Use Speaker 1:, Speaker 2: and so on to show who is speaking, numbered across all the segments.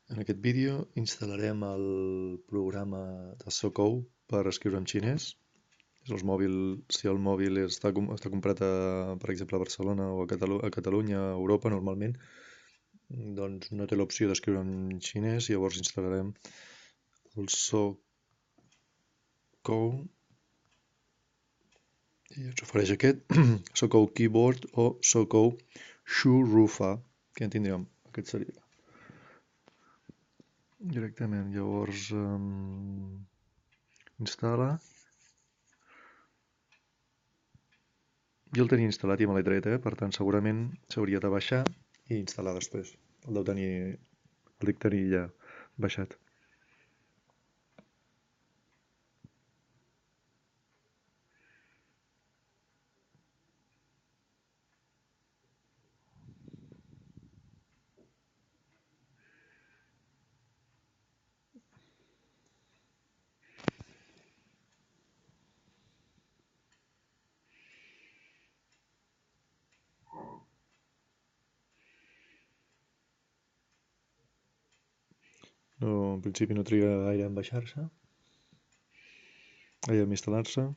Speaker 1: En aquest vídeo instal·larem el programa de Sokou per escriure en xinès. Si el mòbil està comprat, per exemple, a Barcelona o a Catalunya, a Europa, normalment, doncs no té l'opció d'escriure en xinès, llavors instal·larem el Sokou i ens ofereix aquest Sokou Keyboard o Sokou Shurufa, que en tindríem. Aquest seria directament. Llavors instal·la. Jo el tenia instal·lat i me l'he tret, per tant segurament s'hauria de baixar i instal·lar després. El dic tenir ja baixat. No, en principi no triga gaire en baixar-se, en instal·lar-se.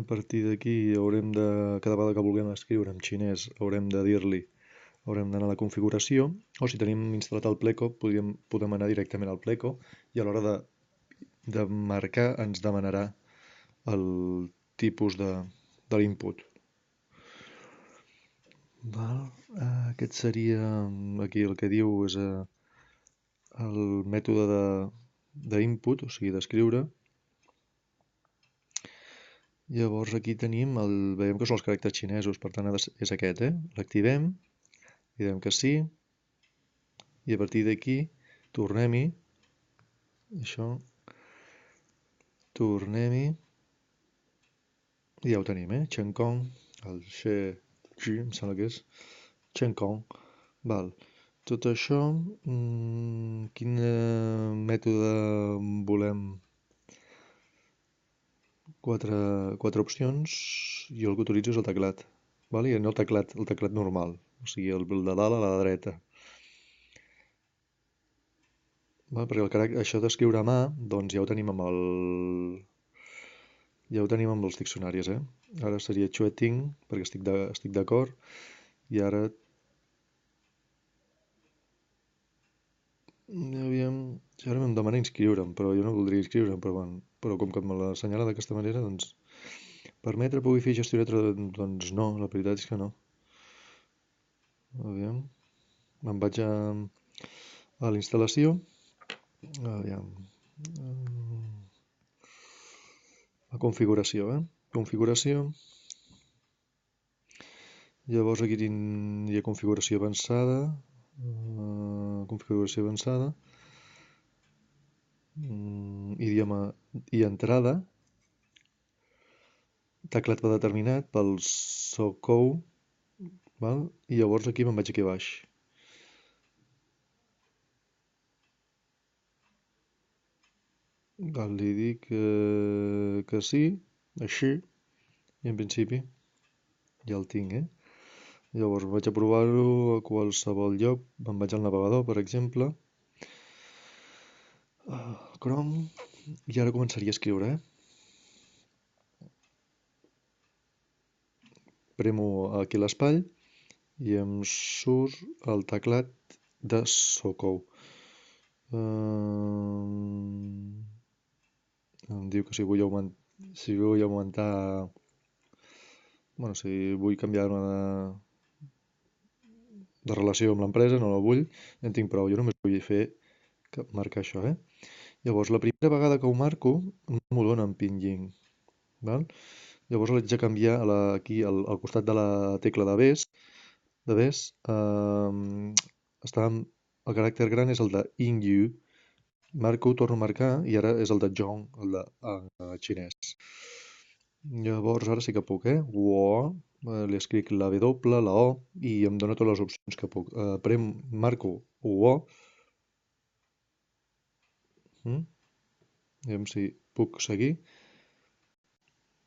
Speaker 1: A partir d'aquí cada vegada que vulguem escriure en xinès, haurem d'anar a la configuració, o si tenim instal·lat el Pleco, podem anar directament al Pleco i a l'hora de marcar ens demanarà el tipus de l'input. Aquest seria, aquí el que diu és el mètode d'input, o sigui d'escriure. Llavors aquí tenim, veiem que són els caràcters xinesos, per tant és aquest, l'activem, li diem que sí, i a partir d'aquí tornem-hi, això, tornem-hi, i ja ho tenim, Chen Kong, el She Ji, em sembla que és, Chen Kong, val. Tot això, quin mètode volem? Quatre opcions, jo el que utilitzo és el teclat, i no el teclat normal, o sigui el de dalt a la dreta. Perquè això d'escriure a mà, doncs ja ho tenim amb els diccionaris, Ara seria Chueting, perquè estic d'acord, i ara em demana inscriure'm, però jo no voldria inscriure'm, però com que me l'assenyala d'aquesta manera, doncs permetre, pugui fer gestionar, doncs no, la veritat és que no. Aviam, me'n vaig a la instal·lació, la configuració, configuració, llavors aquí tindria configuració avançada, idioma i entrada, teclat predeterminat pel Sokou, i llavors aquí me'n vaig aquí a baix. Li dic que sí, així, i en principi ja el tinc, Llavors vaig a provar-ho a qualsevol lloc, me'n vaig al navegador, per exemple, Chrome, i ara començaria a escriure, Premo aquí l'espai i em surt el teclat de Sokou. Em diu que si vull augmentar, si vull canviar-me de relació amb l'empresa, no la vull, en tinc prou, jo només vull marcar això, Llavors, la primera vegada que ho marco, no m'ho dona en pinyin, Llavors l'haig de canviar aquí al costat de la tecla de ves, el caràcter gran és el de Ingyu, marco, torno a marcar, i ara és el de Zhong, el de xinès. Llavors ara sí que puc, Wo, li escric la W, la O, i em dona totes les opcions que puc. Marco Wo, aviam si puc seguir,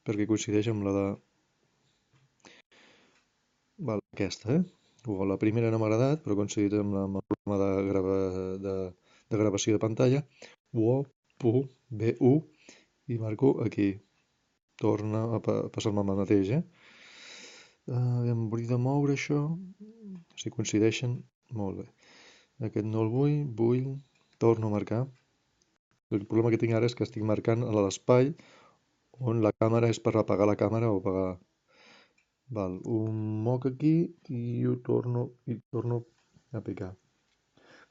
Speaker 1: perquè coincideix amb la de... aquesta, La primera no m'ha agradat, però he coincidit amb el programa de gravació de pantalla. Wo, pu, bu, i marco aquí. Torna a passar-me amb el mateix, Aviam, hauria de moure això. Si coincideixen, molt bé. Aquest no el vull, torno a marcar. El problema que tinc ara és que estic marcant a l'espai on la càmera és per apagar la càmera o apagar. Val, un moc aquí i torno a picar.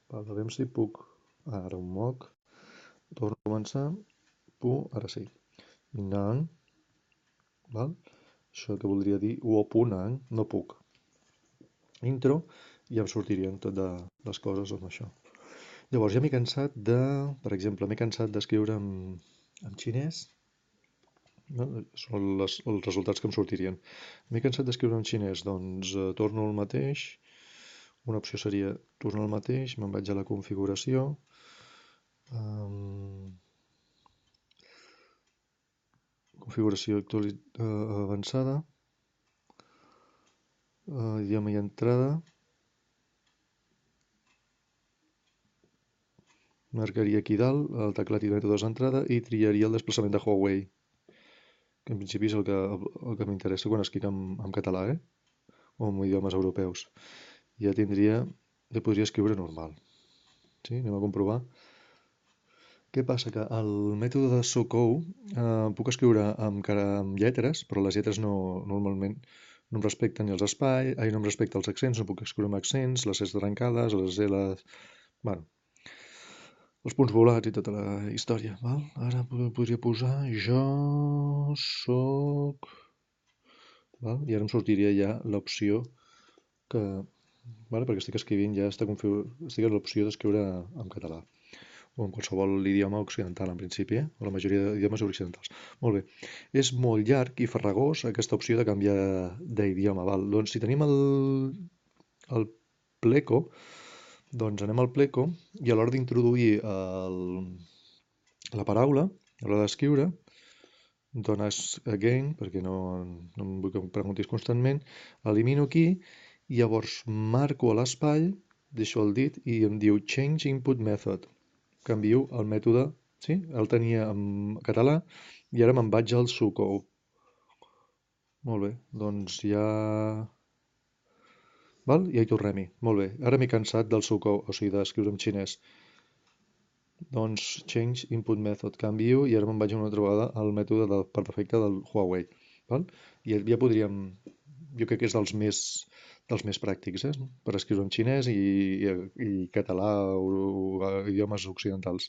Speaker 1: Val, a veure si puc. Ara un moc. Torno a començar. Ara sí. Nang. Val? Això que voldria dir Wopunang, no puc. Intro i em sortirien tot de les coses amb això. Llavors ja m'he cansat per exemple, m'he cansat d'escriure en xinès. No? Són els resultats que em sortirien. M'he cansat d'escriure en xinès, doncs torno al mateix. Una opció seria tornar al mateix, me'n vaig a la configuració. Configuració avançada. Idioma i entrada. Marcaria aquí dalt el teclat i mètodes d'entrada i triaria el desplaçament de Huawei, que en principi és el que m'interessa quan escric en català, o en idiomes europeus. Ja podria escriure normal. Sí? Anem a comprovar. Què passa? Que el mètode de Socou puc escriure amb lletres, però les lletres normalment no em respecten ni els espais, no em respecten els accents, no puc escriure amb accents, les S trencades, les L's... Bueno, els punts volats i tota la història, val? Ara podria posar jo soc... Val? I ara em sortiria ja l'opció que... Vale? Perquè estic escrivint ja estic a l'opció d'escriure en català o en qualsevol idioma occidental en principi, o la majoria d'idiomes occidentals. Molt bé. És molt llarg i farragós aquesta opció de canviar d'idioma, val? Doncs si tenim el pleco, doncs anem al pleco i a l'hora d'introduir la paraula, a l'hora d'escriure, dones again, perquè no em vull que em preguntis constantment, elimino aquí i llavors marco a l'espai, deixo el dit i em diu Change Input Method. Canvio el mètode, sí? El tenia en català i ara me'n vaig al Sucou. Molt bé, doncs ja... Val? I hi tornem-hi. Molt bé. Ara m'he cansat del Sucou, o sigui, d'escriure en xinès. Doncs Change Input Method, canvio i ara me'n vaig una altra vegada al mètode per defecte del Huawei. Val? I ja podríem... Jo crec que és dels més pràctics, per escriure en xinès i català o idiomes occidentals.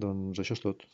Speaker 1: Doncs això és tot.